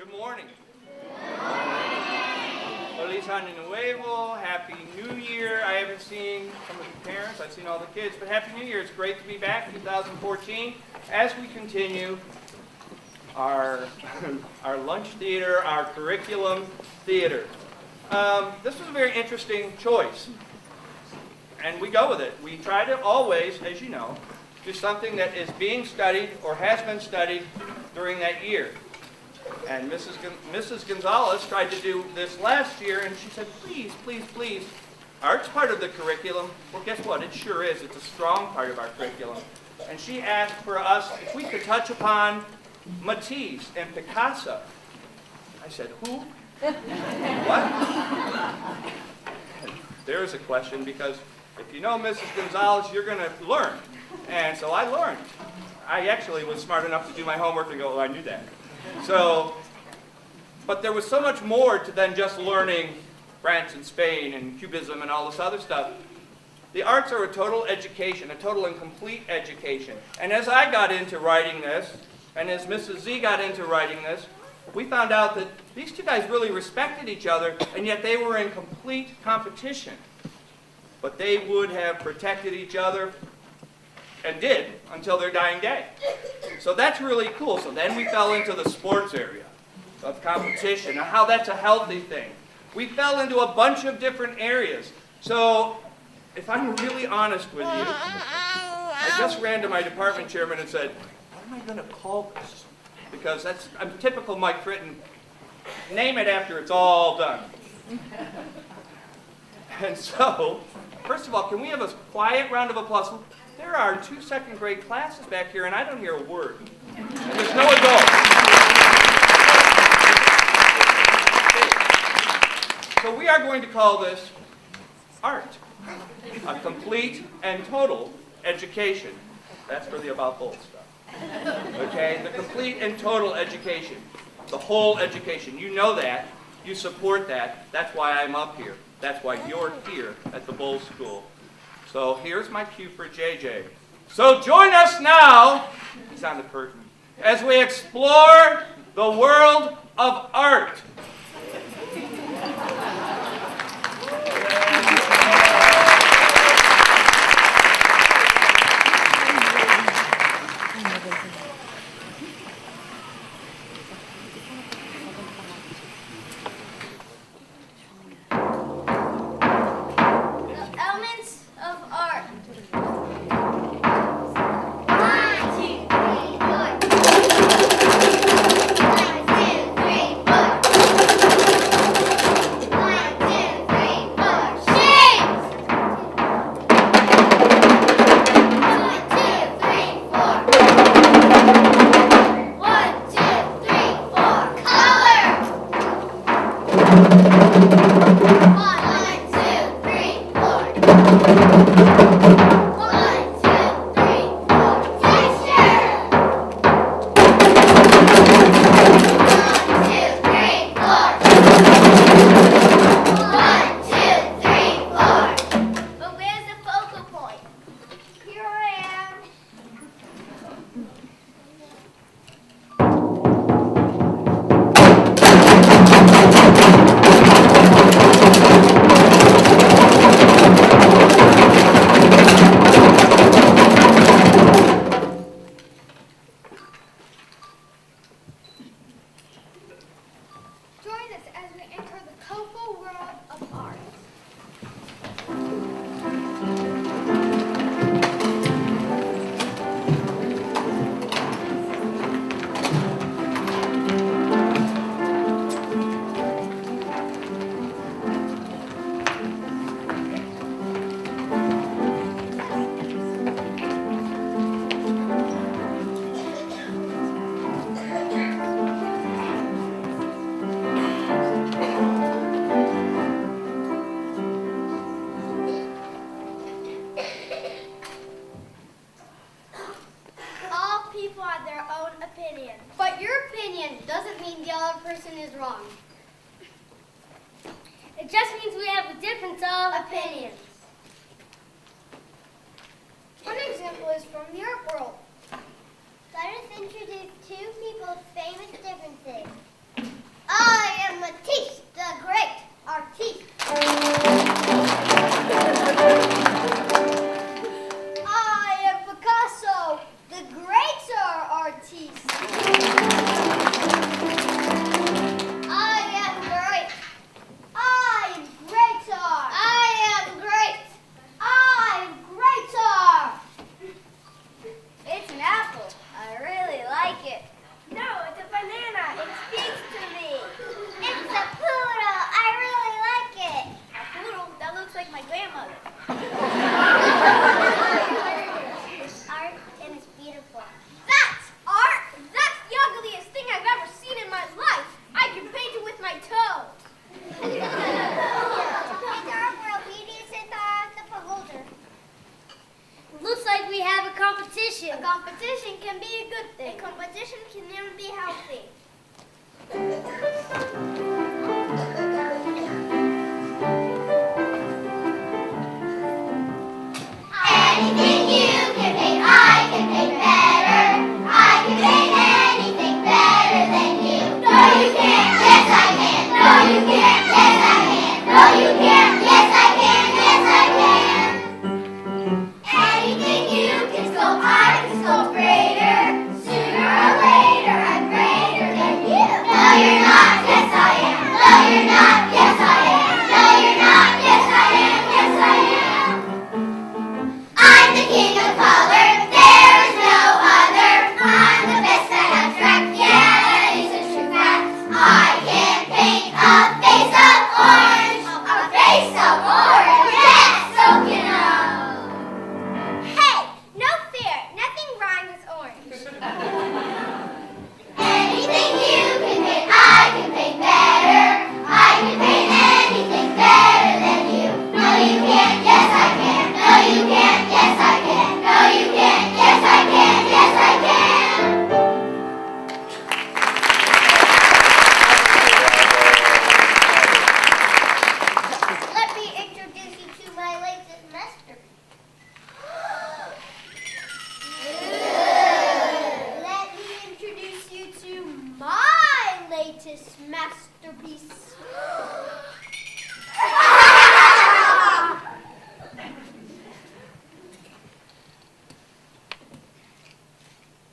Good morning. Feliz Año Nuevo. Happy New Year. I haven't seen some of the parents. I've seen all the kids. But Happy New Year. It's great to be back in 2014 as we continue our lunch theater, our curriculum theater. This was a very interesting choice. And we go with it. We try to always, as you know, do something that is being studied or has been studied during that year. And Mrs. Gonzalez tried to do this last year, and she said, please, please, please, art's part of the curriculum. Well, guess what? It sure is. It's a strong part of our curriculum. And she asked for us if we could touch upon Matisse and Picasso. I said, who? What? There's a question, because if you know Mrs. Gonzalez, you're going to learn. And so I learned. I actually was smart enough to do my homework and go, oh, I knew that. So, but there was so much more to than just learning France and Spain and Cubism and all this other stuff. The arts are a total education, a total and complete education. And as I got into writing this, and as Mrs. Z got into writing this, we found out that these two guys really respected each other, and yet they were in complete competition. But they would have protected each other, and did, until their dying day. So that's really cool. So then we fell into the sports area of competition, and how that's a healthy thing. We fell into a bunch of different areas. So if I'm really honest with you, I just ran to my department chairman and said, what am I going to call this? Because I'm typical Mike Fritton. Name it after it's all done. And so, first of all, can we have a quiet round of applause? There are 2 second-grade classes back here, and I don't hear a word. And there's no adults. So we are going to call this art, a complete and total education. That's for the about Bolles stuff. Okay, the complete and total education, the whole education. You know that. You support that. That's why I'm up here. That's why you're here at the Bolles School. So here's my cue for JJ. So join us now, he's on the curtain, as we explore the world of art. It just means we have a difference of opinions. One example is from the art world. Let us introduce two people's famous differences. greatest masterpiece.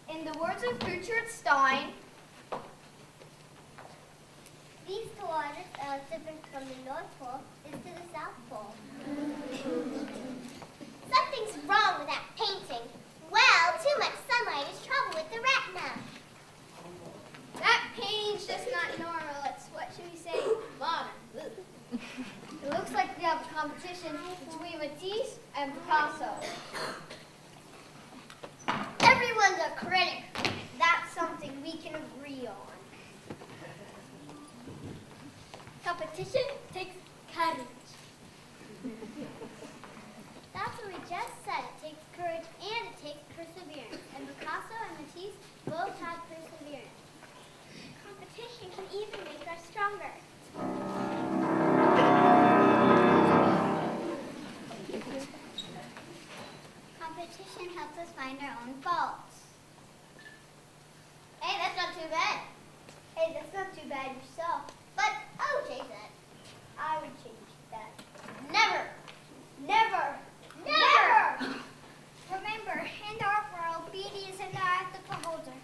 In the words of Gertrude Stein, these two artists are different from the North Pole is to the South Pole. Something's wrong with that painting. Well, too much sunlight is trouble with the retina. that painting's just not normal. It's, what should we say, modern. It looks like we have a competition between Matisse and Picasso. Everyone's a critic. That's something we can agree on. Competition takes courage. That's what we just said. It takes courage and it takes perseverance. And Picasso and Matisse both had perseverance. Competition can even make us stronger. Competition helps us find our own faults. Hey, that's not too bad. Hey, that's not too bad yourself. But I would change that. I would change that. Never. Never. Never. Remember, in our world, beauty is in the eye of the beholder.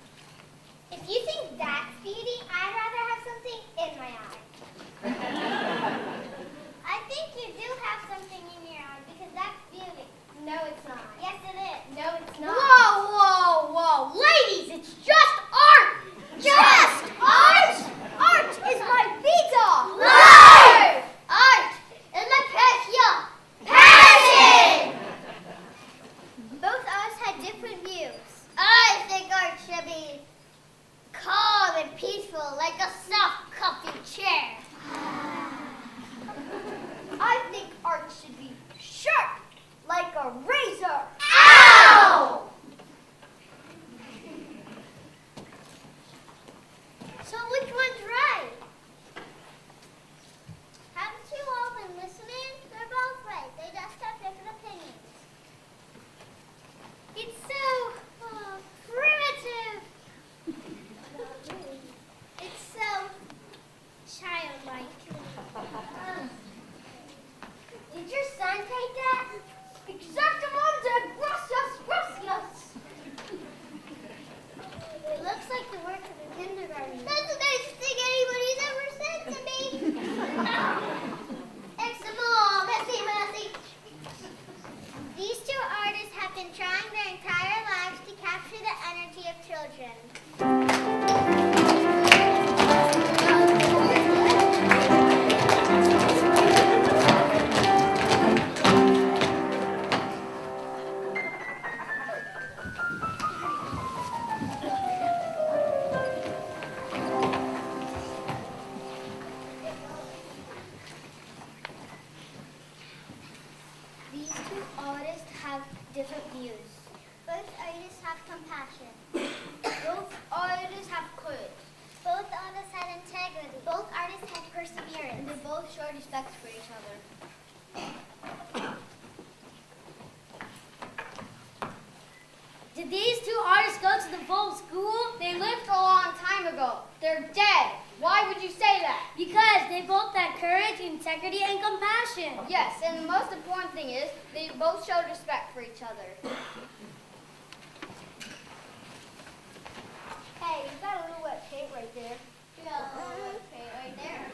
If you think that's beauty, I'd rather have something in my eye. I think you do have something in your eye because that's beauty. No, it's not. Yes, it is. No, it's not. Whoa, whoa, whoa. Ladies, it's just art. Just art? Art is my vida. Life. Art is my passion. Passion. Both of us had different views. I think art should be calm and peaceful like a soft, comfy chair. I think art should be sharp, like a razor. Ow! So which one's right? Haven't you all been listening? They're both right. They just have different opinions. It's so primitive. It's so childlike. Did your son take that? Exactamente, gracias, gracias. It looks like the work of a kindergarten. That's the nicest thing anybody's ever said to me. Excellent, merci, merci. These two artists have been trying their entire lives to capture the energy of children. These two artists have different views. Both artists have compassion. Both artists have courage. Both artists had integrity. Both artists had perseverance. And they both showed respect for each other. Did these two artists go to the Bolles school? They lived a long time ago. They're dead. Why would you say that? Because they both had courage, integrity, and compassion. Yes, and the most important thing is they both showed respect for each other. Hey, you got a little wet paint right there. You got a little wet paint right there.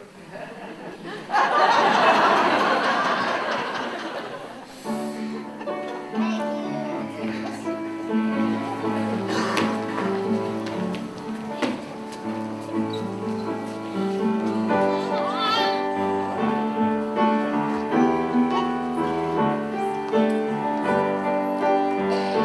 Thank you.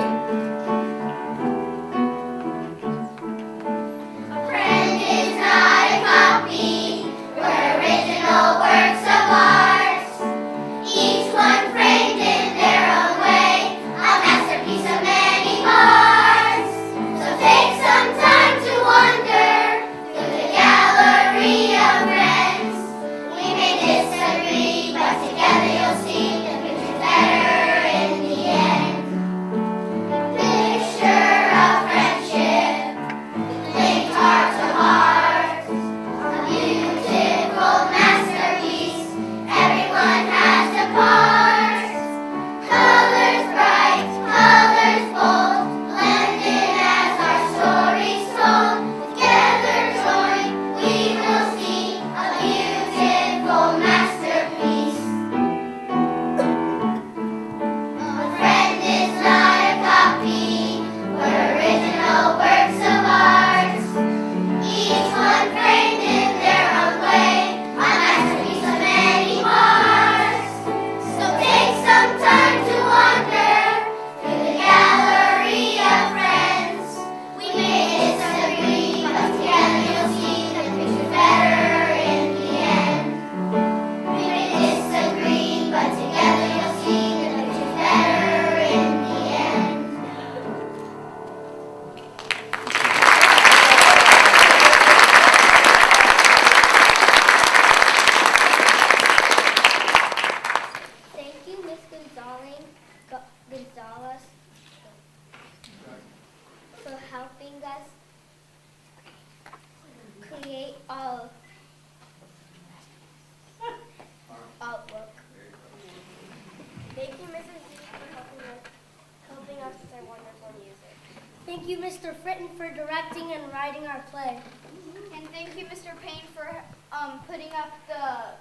Outlook. Thank you, Mrs. Z, for helping us with our wonderful music. Thank you, Mr. Fritton, for directing and writing our play. And thank you, Mr. Payne, for putting up the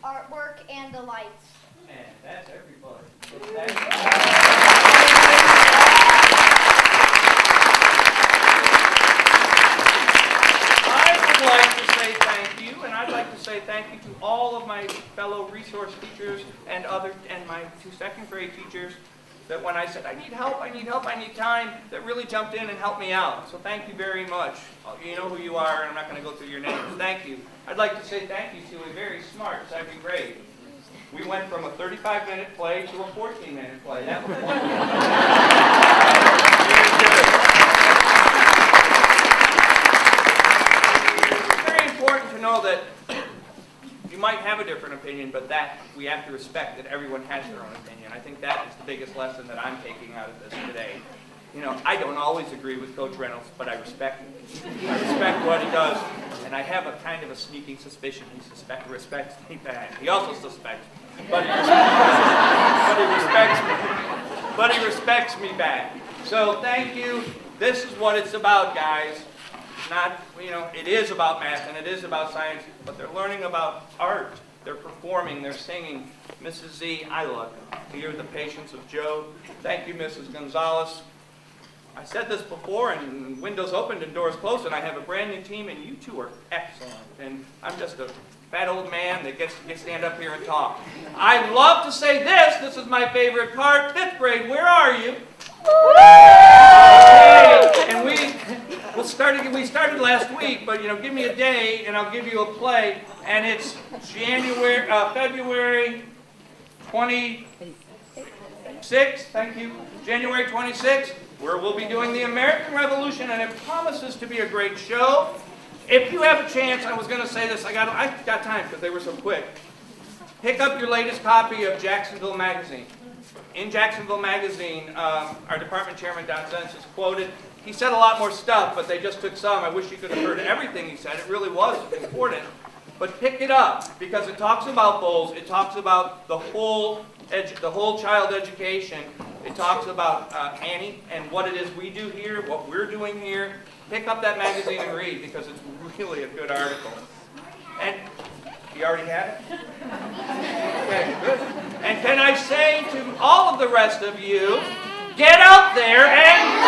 artwork and the lights. And that's everybody. I would like to say thank you, and I'd like to say thank you to all of my fellow resource teachers and my 2 second grade teachers that when I said, I need help, I need time, that really jumped in and helped me out. So thank you very much. You know who you are, and I'm not going to go through your names. Thank you. I'd like to say thank you to a very smart 2nd grade. We went from a 35-minute play to a 14-minute play. That was wonderful. It's very important to know that you might have a different opinion, but that we have to respect that everyone has their own opinion. I think that is the biggest lesson that I'm taking out of this today. You know, I don't always agree with Coach Reynolds, but I respect him. I respect what he does, and I have a kind of a sneaking suspicion he respects me back. He also suspects me, but he respects me back. So thank you. This is what it's about, guys. Not, it is about math and it is about science, but they're learning about art. They're performing, they're singing. Mrs. Z, I love you. You're the patience of Joe. Thank you, Mrs. Gonzalez. I said this before, and windows opened and doors closed, and I have a brand new team, and you two are excellent. And I'm just a fat old man that gets to stand up here and talk. I love to say this. This is my favorite part. 5th grade, where are you? Okay, and we started last week, but give me a day and I'll give you a play, and it's February 26th. Thank you, January 26th, where we'll be doing the American Revolution, and it promises to be a great show. If you have a chance, I was going to say this. I got time because they were so quick. Pick up your latest copy of Jacksonville Magazine. In Jacksonville Magazine, our department chairman, Don Sens, is quoted. He said a lot more stuff, but they just took some. I wish you could have heard everything he said. It really was important. But pick it up, because it talks about Bolles. It talks about the whole child education. It talks about Annie and what it is we do here, what we're doing here. Pick up that magazine and read, because it's really a good article. And you already have it? Okay, good. And can I say to all of the rest of you, get out there and